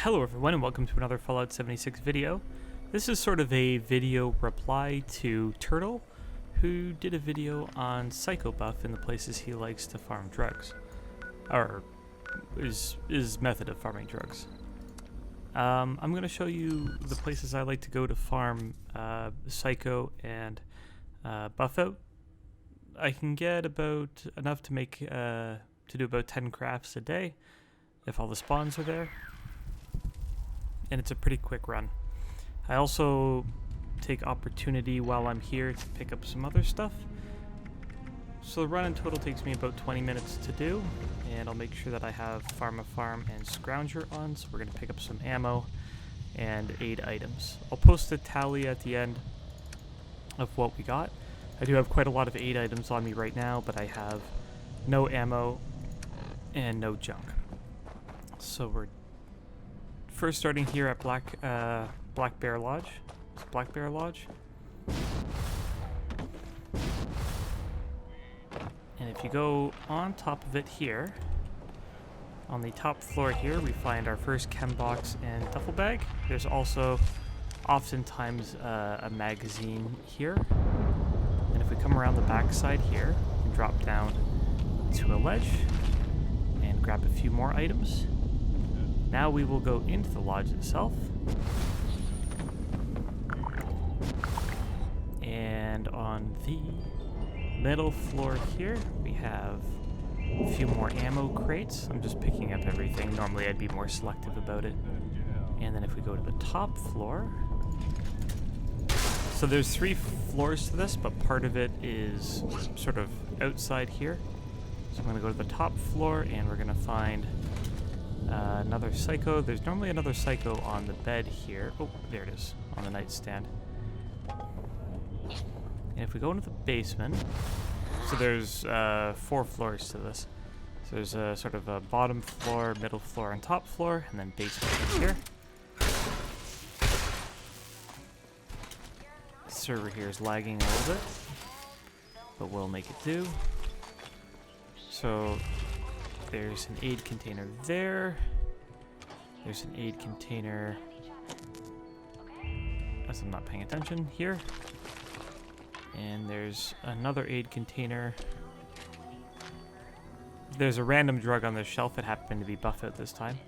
Hello everyone and welcome to another Fallout 76 video. This is sort of a video reply to Turtle, who did a video on PSYCHOBUFF and the places he likes to farm drugs. Or his method of farming drugs. I'm going to show you the places I like to go to farm Psycho and Buff out. I can get about enough to make to do about 10 crafts a day if all the spawns are there. And it's a pretty quick run. I also take opportunity while I'm here to pick up some other stuff. So the run in total takes me about 20 minutes to do, and I'll make sure that I have Farm and Scrounger on, so we're going to pick up some ammo and aid items. I'll post a tally at the end of what we got. I do have quite a lot of aid items on me right now, but I have no ammo and no junk. So we're first starting here at Black Bear Lodge. It's Black Bear Lodge. And if you go on top of it here, on the top floor here, we find our first chem box and duffel bag. There's also oftentimes a magazine here. And if we come around the back side here, we can drop down to a ledge and grab a few more items. Now we will go into the lodge itself. And on the middle floor here, we have a few more ammo crates. I'm just picking up everything. Normally I'd be more selective about it. And then if we go to the top floor, so there's 3 floors to this, but part of it is sort of outside here. So I'm going to go to the top floor and we're going to find another Psycho. There's normally another Psycho on the bed here. Oh, there it is, on the nightstand. And if we go into the basement, so there's 4 floors to this. So there's a sort of a bottom floor, middle floor, and top floor, and then basement here. The server here is lagging a little bit, but we'll make it do. So there's an aid container there. There's an aid container, as I'm not paying attention, here. And there's another aid container. There's a random drug on the shelf. It happened to be Buff out this time.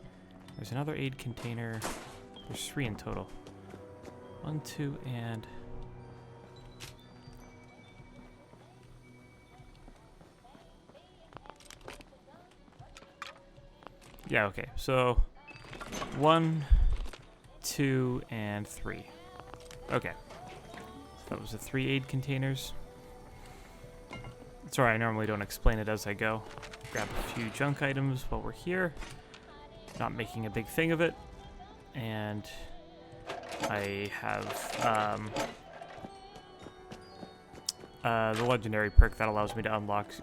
There's another aid container. There's 3 in total. 1, 2, and... yeah, okay. So 1, 2, and 3. Okay. That was the 3 aid containers. Sorry, I normally don't explain it as I go. Grab a few junk items while we're here. Not making a big thing of it. And I have the legendary perk that allows me to unlock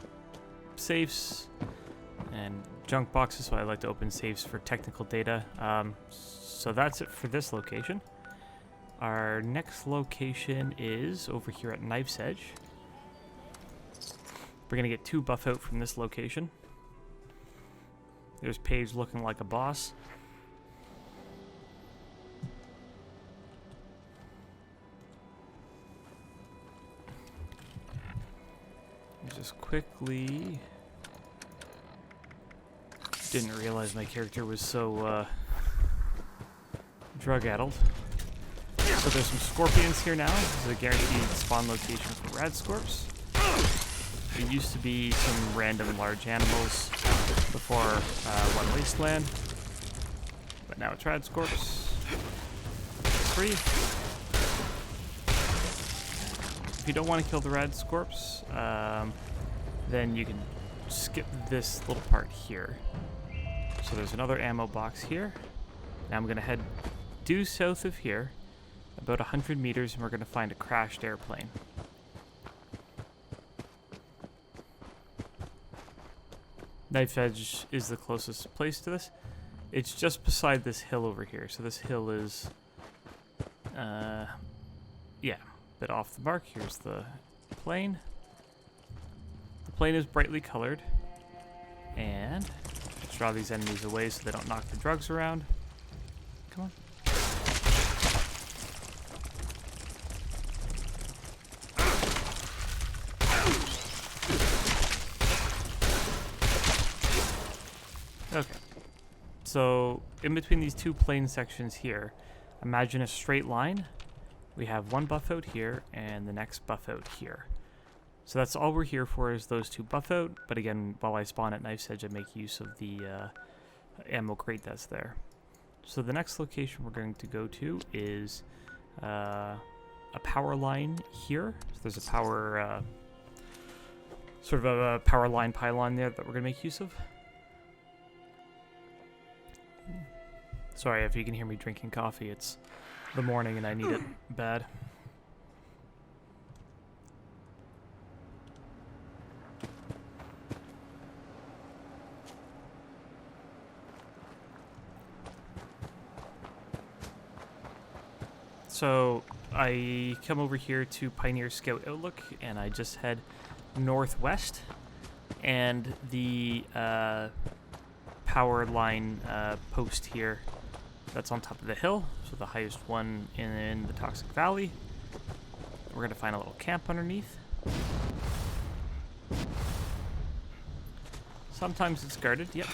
safes and junk boxes, so I like to open safes for technical data. So that's it for this location. Our next location is over here at Knife's Edge. We're gonna get 2 buff out from this location. There's Paige looking like a boss. Just quickly... didn't realize my character was so drug-addled. So there's some scorpions here now. This is a guaranteed spawn location for rad scorps. There used to be some random large animals before One Wasteland, but now it's rad scorps. 3. If you don't want to kill the rad scorps, then you can skip this little part here. So there's another ammo box here. Now I'm going to head due south of here, about 100 meters, and we're going to find a crashed airplane. Knife's Edge is the closest place to this. It's just beside this hill over here. So this hill is, yeah, a bit off the mark. Here's the plane. The plane is brightly colored, and let's draw these enemies away so they don't knock the drugs around. come on. Okay. So, in between these two plane sections here, imagine a straight line. We have one buff out here, and the next buff out here. So that's all we're here for, is those two buff out. But again, while I spawn at Knife's Edge, I make use of the ammo crate that's there. So the next location we're going to go to is a power line here. So there's a power, sort of a power line pylon there that we're going to make use of. Sorry if you can hear me drinking coffee. It's the morning and I need it bad. So I come over here to Pioneer Scout Outlook and I just head northwest, and the power line post here that's on top of the hill, so the highest one in the Toxic Valley. We're going to find a little camp underneath. Sometimes it's guarded, yep.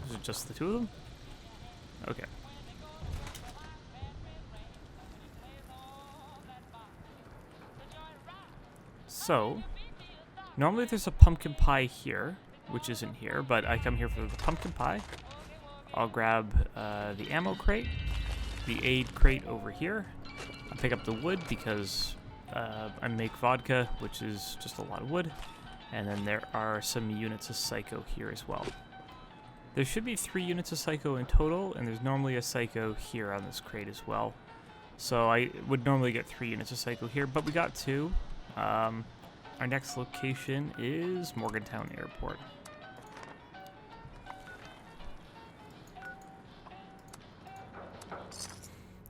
Is it just the two of them? Okay. So, normally there's a pumpkin pie here, which isn't here, but I come here for the pumpkin pie. I'll grab the ammo crate, the aid crate over here. I'll pick up the wood because I make vodka, which is just a lot of wood. And then there are some units of Psycho here as well. There should be 3 units of Psycho in total, and there's normally a Psycho here on this crate as well. So I would normally get 3 units of Psycho here, but we got 2. Our next location is Morgantown Airport.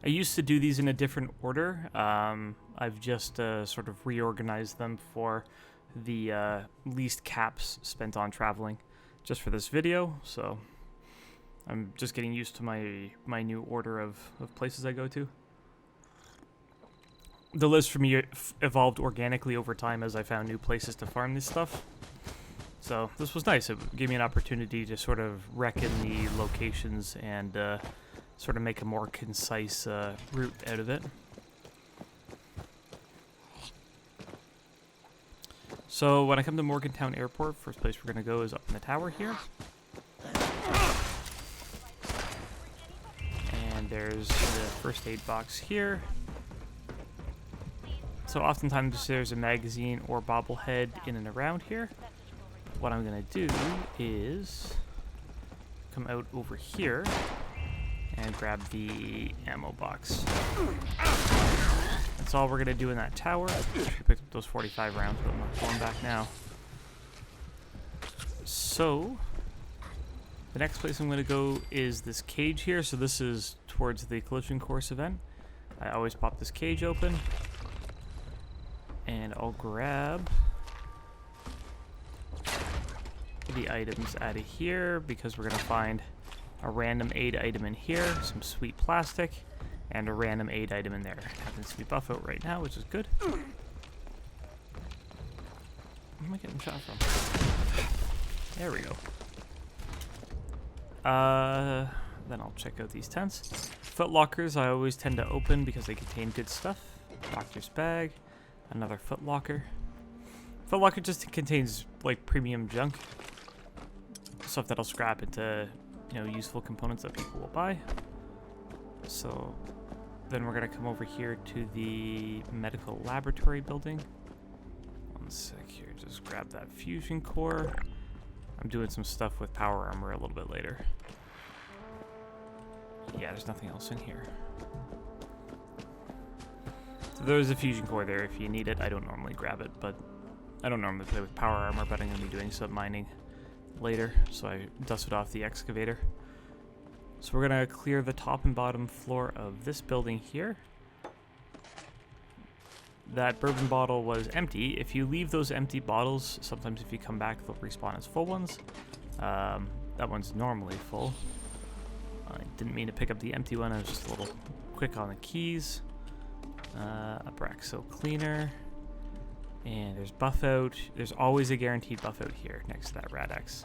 I used to do these in a different order. I've just sort of reorganized them for the least caps spent on traveling just for this video, so I'm just getting used to my new order of places I go to. The list for me evolved organically over time as I found new places to farm this stuff. So this was nice. It gave me an opportunity to sort of reckon the locations and sort of make a more concise route out of it. So when I come to Morgantown Airport, first place we're going to go is up in the tower here. And there's the first aid box here. So oftentimes there's a magazine or bobblehead in and around here. What I'm going to do is come out over here and grab the ammo box. That's all we're going to do in that tower. I picked up those 45 rounds, but I'm not going back now. So, the next place I'm going to go is this cage here. So this is towards the collision course event. I always pop this cage open. And I'll grab the items out of here because we're going to find a random aid item in here, some sweet plastic, and a random aid item in there. Happens to be buff out right now, which is good. Where am I getting shot from? There we go. Then I'll check out these tents. Foot lockers I always tend to open because they contain good stuff. Doctor's bag, another foot locker. Foot locker just contains like premium junk, stuff that'll scrap into, you know, useful components that people will buy. So then we're gonna come over here to the medical laboratory building. One sec here, just grab that fusion core. I'm doing some stuff with power armor a little bit later. Yeah, there's nothing else in here. So there's a fusion core there if you need it. I don't normally grab it, but I don't normally play with power armor, but I'm gonna be doing some mining later, so I dusted off the excavator. So we're gonna clear the top and bottom floor of this building here. that bourbon bottle was empty. If you leave those empty bottles, sometimes if you come back, they'll respawn as full ones. That one's normally full. I didn't mean to pick up the empty one. I was just a little quick on the keys. Abraxo cleaner. And there's buff out. There's always a guaranteed buff out here next to that Radex.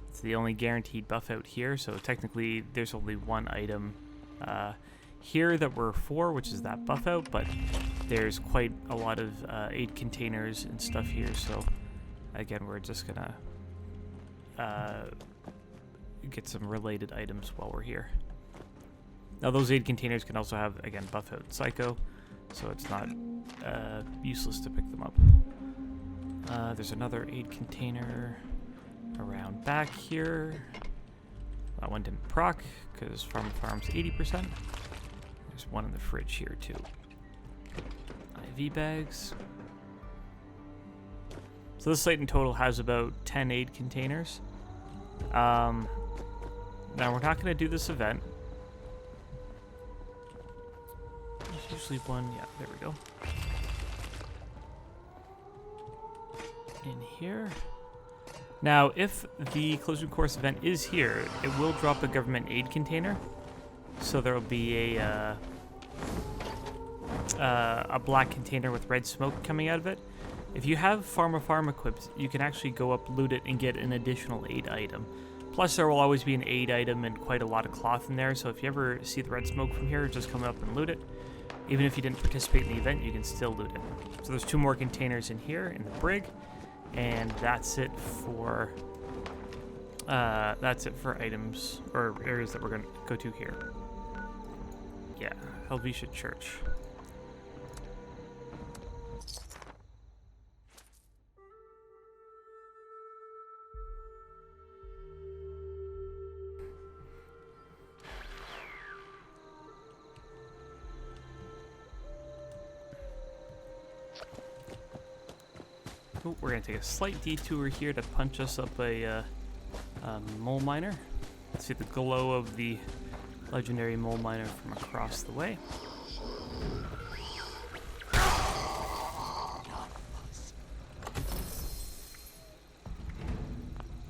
It's the only guaranteed buff out here, so technically there's only one item here that we're for, which is that buff out, but there's quite a lot of aid containers and stuff here, so again, we're just gonna get some related items while we're here. Now those aid containers can also have, again, buff out psycho, so it's not useless to pick them up. There's another aid container around back here. That one didn't proc because farm's 80%. There's one in the fridge here too. IV bags. So this site in total has about 10 aid containers. Now we're not going to do this event. There's usually one. Yeah, there we go. In here. Now, if the closing course event is here, it will drop a government aid container. So there will be a black container with red smoke coming out of it. If you have farm equipped, you can actually go up, loot it, and get an additional aid item. Plus, there will always be an aid item and quite a lot of cloth in there. So if you ever see the red smoke from here, just come up and loot it. Even if you didn't participate in the event, you can still loot it. So there's 2 more containers in here in the brig. And that's it for items or areas that we're going to go to here. Yeah, Elvisha Church. Oh, we're going to take a slight detour here to punch us up a mole miner. Let's see the glow of the legendary mole miner from across the way.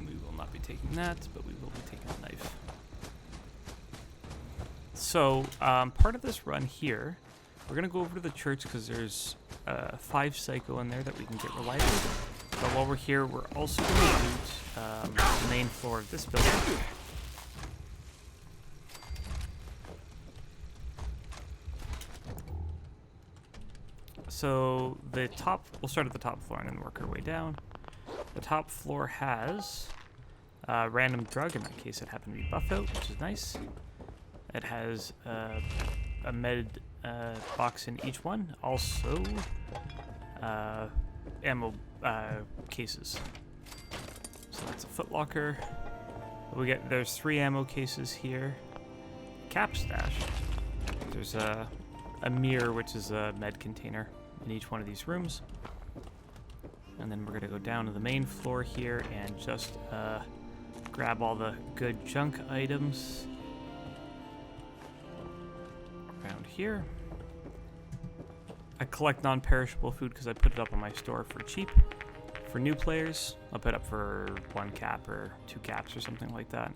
We will not be taking that, but we will be taking a knife. So, part of this run here, we're going to go over to the church because there's 5 psycho in there that we can get reliably. But while we're here, we're also going to loot the main floor of this building. So the top, we'll start at the top floor and then work our way down. The top floor has a random drug. In that case, it happened to be buff out, which is nice. It has a med box in each one. Also, ammo cases. So that's a footlocker. There's 3 ammo cases here. Cap stash. There's a mirror, which is a med container in each one of these rooms. And then we're gonna go down to the main floor here and just grab all the good junk items around here. I collect non-perishable food because I put it up on my store for cheap. For new players, I'll put it up for 1 cap or 2 caps or something like that.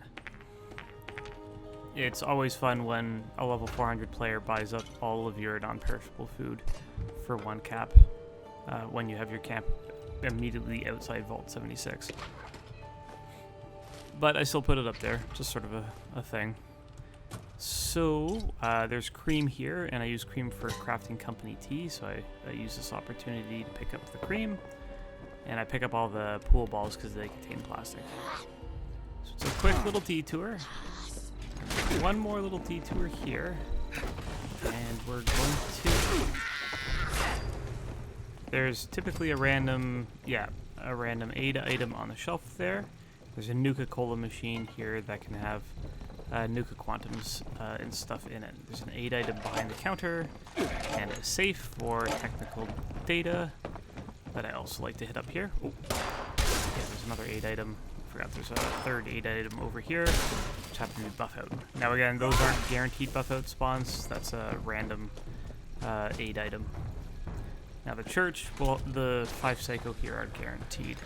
It's always fun when a level 400 player buys up all of your non-perishable food for 1 cap when you have your camp immediately outside Vault 76. But I still put it up there, just sort of a thing. So, there's cream here, and I use cream for crafting company tea, so I use this opportunity to pick up the cream, and I pick up all the pool balls because they contain plastic. So it's a quick little detour. One more little detour here, and we're going to... There's typically a random aid item on the shelf there. There's a Nuka-Cola machine here that can have Nuka Quantums and stuff in it. There's an aid item behind the counter and a safe for technical data that I also like to hit up here. Oh, yeah, there's another aid item. I forgot there's a 3rd aid item over here, which happens to be buff out. Now again, those aren't guaranteed buff out spawns. That's a random aid item. Now the church, well, the 5 Psycho here are guaranteed.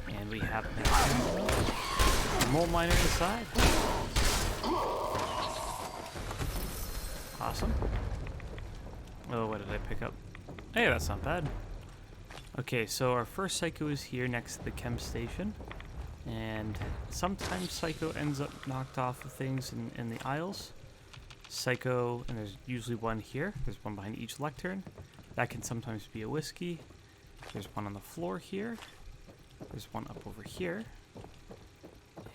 And we have a mole miner inside. Awesome. Oh, what did I pick up? Hey, that's not bad. Okay, so our first Psycho is here next to the chem station. And sometimes Psycho ends up knocked off of things in the aisles. Psycho, and there's usually one here. There's one behind each lectern. That can sometimes be a whiskey. There's one on the floor here. There's one up over here.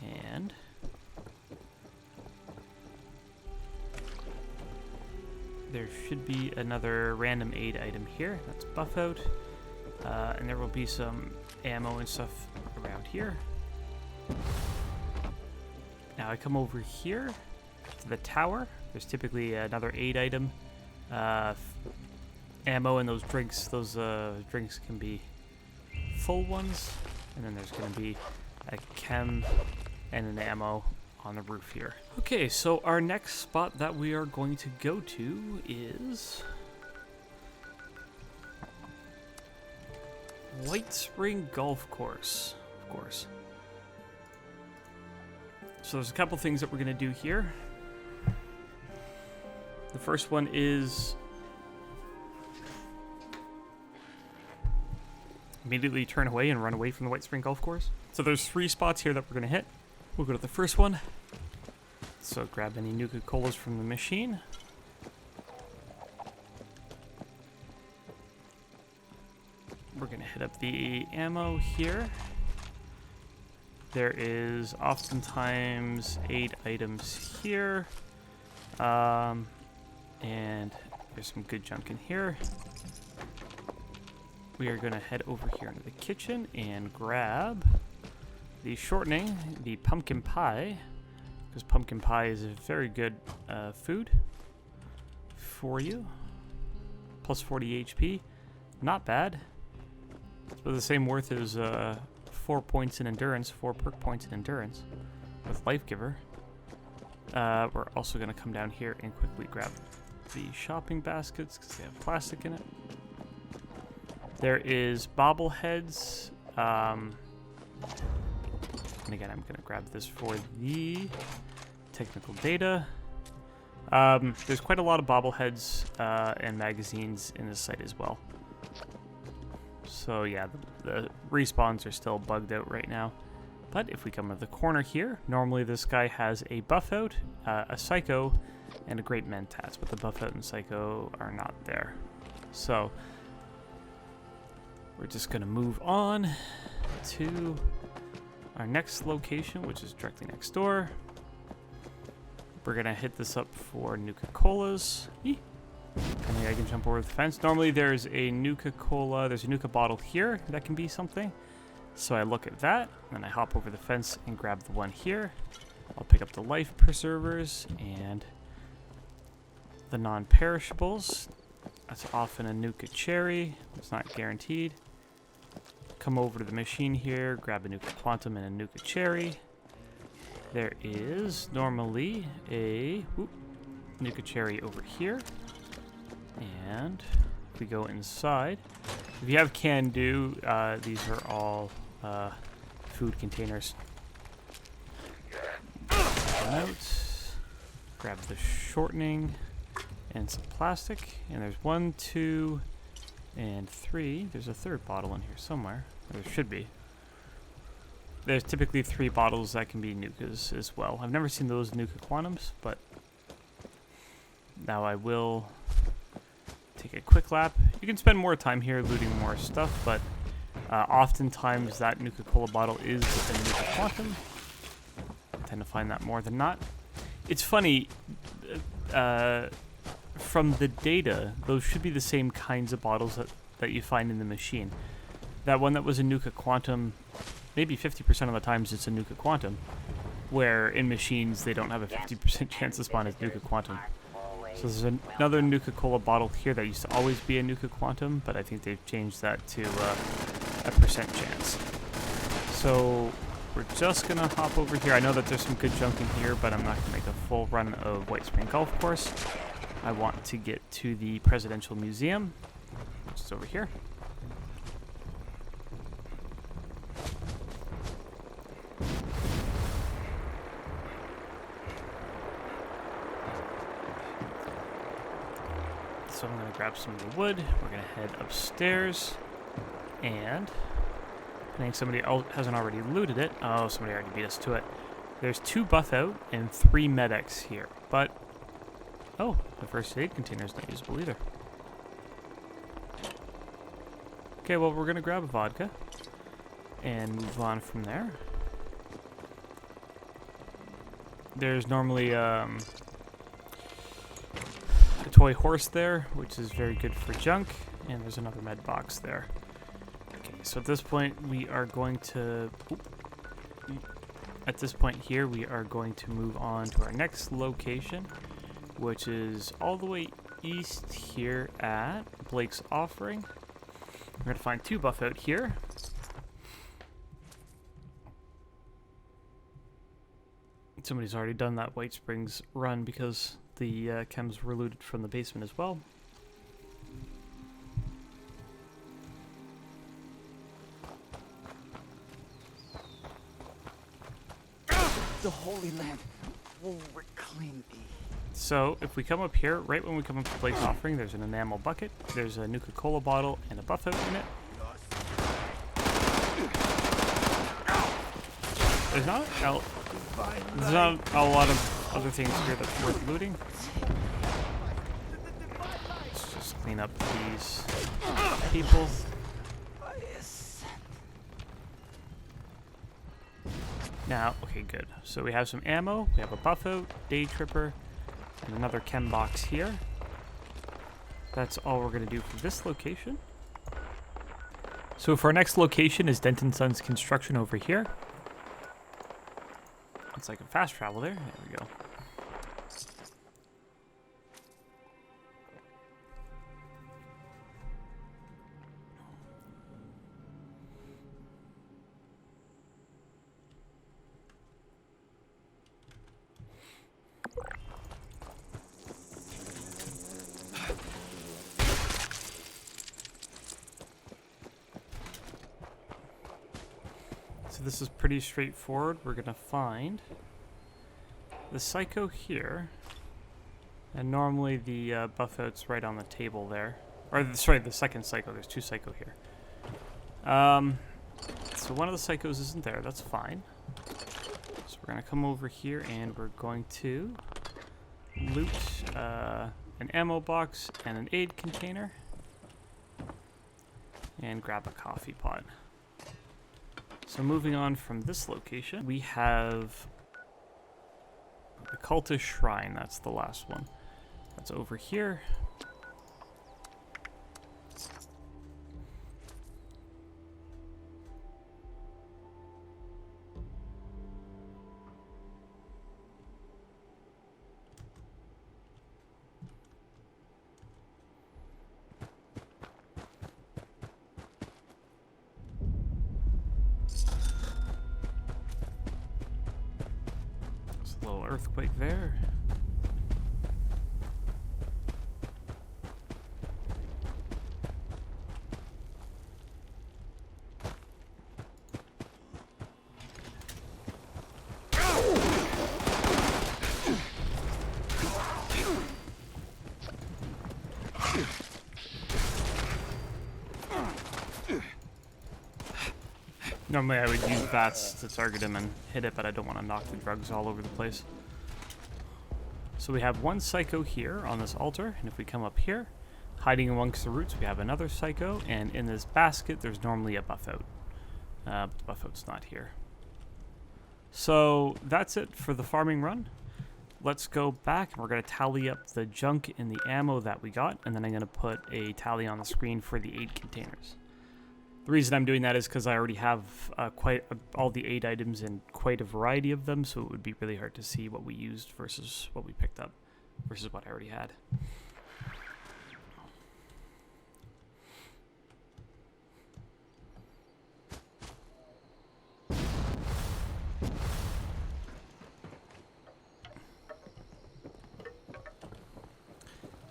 And there should be another random aid item here. That's buff out. And there will be some ammo and stuff around here. Now I come over here to the tower. There's typically another aid item. Ammo and those drinks. Those drinks can be full ones. And then there's going to be a chem and an ammo on the roof here. Okay, so our next spot that we are going to go to is White Spring Golf Course, of course. So there's a couple things that we're going to do here. The first one is immediately turn away and run away from the White Spring Golf Course. So there's 3 spots here that we're going to hit. We'll go to the first one. So grab any Nuka-Colas from the machine. We're going to hit up the ammo here. There is oftentimes 8 items here. And there's some good junk in here. We are going to head over here into the kitchen and grab the shortening, the pumpkin pie, because pumpkin pie is a very good food for you. Plus 40 HP. Not bad. It's about the same worth as 4 points in endurance, 4 perk points in endurance with Life Giver. We're also going to come down here and quickly grab the shopping baskets because they have plastic in it. There is bobbleheads. And again, I'm going to grab this for the technical data. There's quite a lot of bobbleheads and magazines in this site as well. So yeah, the respawns are still bugged out right now. But if we come to the corner here, normally this guy has a buff out, a Psycho, and a Great Mentats, but the buff out and Psycho are not there. So we're just going to move on to our next location, which is directly next door. We're going to hit this up for Nuka-Colas. I think I can jump over the fence. Normally there's a Nuka-Cola, there's a Nuka bottle here that can be something. So I look at that, and I hop over the fence and grab the one here. I'll pick up the life preservers and the non-perishables. That's often a Nuka cherry. It's not guaranteed. Come over to the machine here, grab a Nuka Quantum and a Nuka Cherry. There is normally a Nuka Cherry over here. And if we go inside, if you have Can Do, these are all food containers. Grab the shortening and some plastic. And there's 1, 2, and 3. There's a third bottle in here somewhere. There should be. There's typically 3 bottles that can be Nukas as well. I've never seen those Nuka Quantums, but now I will take a quick lap. You can spend more time here looting more stuff, but oftentimes that Nuka-Cola bottle is a Nuka Quantum. I tend to find that more than not. It's funny, from the data, those should be the same kinds of bottles that you find in the machine. That one that was a Nuka Quantum, maybe 50% of the times it's a Nuka Quantum, where in machines they don't have a 50% chance to spawn as Nuka Quantum. So there's another Nuka-Cola bottle here that used to always be a Nuka Quantum, but I think they've changed that to a percent chance. So we're just going to hop over here. I know that there's some good junk in here, but I'm not going to make a full run of White Spring Golf Course. I want to get to the Presidential Museum. which is over here. So I'm going to grab some of the wood. We're going to head upstairs. And I think somebody else hasn't already looted it. Oh, somebody already beat us to it. There's 2 buff out and 3 medics here. But, oh, the first aid container's not usable either. Okay, well, we're going to grab a vodka and move on from there. There's normally a toy horse there, which is very good for junk, and there's another med box there. Okay, so at this point we are going to we are going to move on to our next location, which is all the way east here at Blake's Offering. We're going to find 2 buff out here. Somebody's already done that White Springs run because the chems were looted from the basement as well. The Holy Land will reclaim thee. So if we come up here, right when we come up to Blake's Offering, there's an enamel bucket, there's a Nuka-Cola bottle, and a buff out in it. There's not a lot of other things here that's worth looting. Let's just clean up these people. Now, okay, good. So we have some ammo, we have a buff out, day tripper, and another chem box here. That's all we're going to do for this location. So for our next location is Denton Sons Construction over here. It's like a fast travel there. There we go. So this is pretty straightforward. We're gonna find the Psycho here, and normally the buff out's right on the table there. Or sorry, the second Psycho. There's 2 Psycho here. So one of the Psychos isn't there. That's fine. So we're gonna come over here and we're going to loot an ammo box and an aid container, and grab a coffee pot. So moving on from this location, we have the Cultist Shrine. That's the last one. That's over here. Little earthquake there. Normally I would use bats to target him and hit it, but I don't want to knock the drugs all over the place. So we have 1 Psycho here on this altar, and if we come up here, hiding amongst the roots, we have another Psycho, and in this basket there's normally a buff out. But the buff out's not here. So that's it for the farming run. Let's go back and we're going to tally up the junk and the ammo that we got, and then I'm going to put a tally on the screen for the aid containers. The reason I'm doing that is because I already have all the aid items and quite a variety of them, so it would be really hard to see what we used versus what we picked up versus what I already had.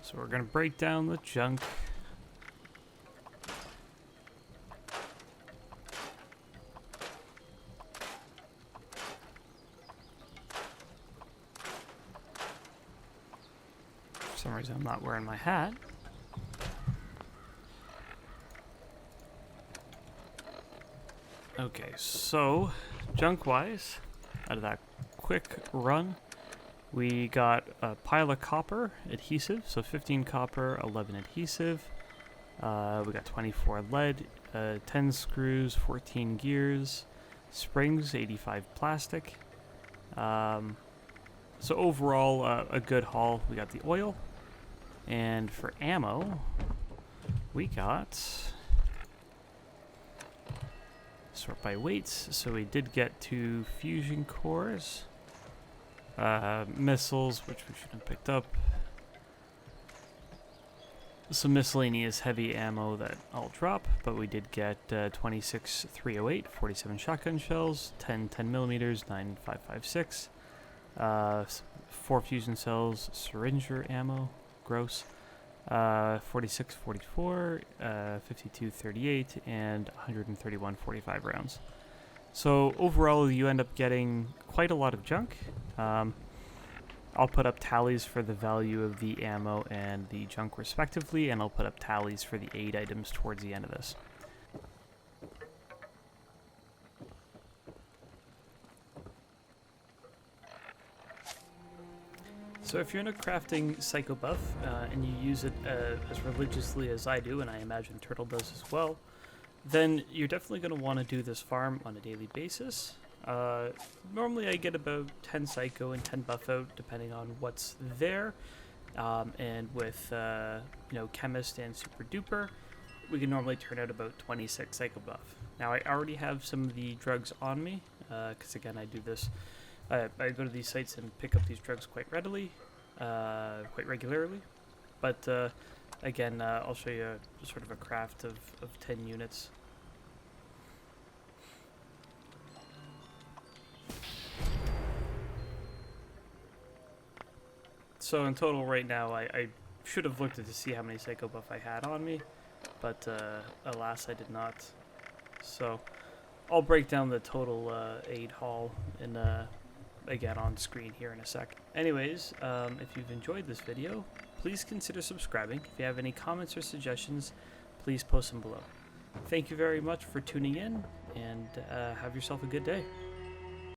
So we're going to break down the junk. For some reason I'm not wearing my hat. Okay, so junk-wise, out of that quick run, we got a pile of copper adhesive, so 15 copper, 11 adhesive. We got 24 lead, 10 screws, 14 gears, springs, 85 plastic. So overall, a good haul. We got the oil, and for ammo, we got sort by weights. So we did get 2 fusion cores, missiles, which we should have picked up, some miscellaneous heavy ammo that I'll drop, but we did get 26 308, 47 shotgun shells, 10 10mm, 9 5.56, 4 fusion cells, syringer ammo, gross, 46 44, 52 38, and 131 45 rounds. So overall, you end up getting quite a lot of junk. I'll put up tallies for the value of the ammo and the junk respectively, and I'll put up tallies for the aid items towards the end of this. So if you're into crafting PSYCHOBUFF and you use it as religiously as I do, and I imagine Turtle does as well, then you're definitely going to want to do this farm on a daily basis. Normally I get about 10 Psycho and 10 buff out depending on what's there, and with Chemist and Super Duper, we can normally turn out about 26 PSYCHOBUFF. Now I already have some of the drugs on me, because again I do this, I go to these sites and pick up these drugs quite regularly, but again I'll show you sort of a craft of 10 units. So in total right now, I should have looked at to see how many PSYCHOBUFF I had on me, but alas I did not. So I'll break down the total aid haul in, again on screen here in a sec. Anyways, if you've enjoyed this video, please consider subscribing. If you have any comments or suggestions, please post them below. Thank you very much for tuning in, and have yourself a good day.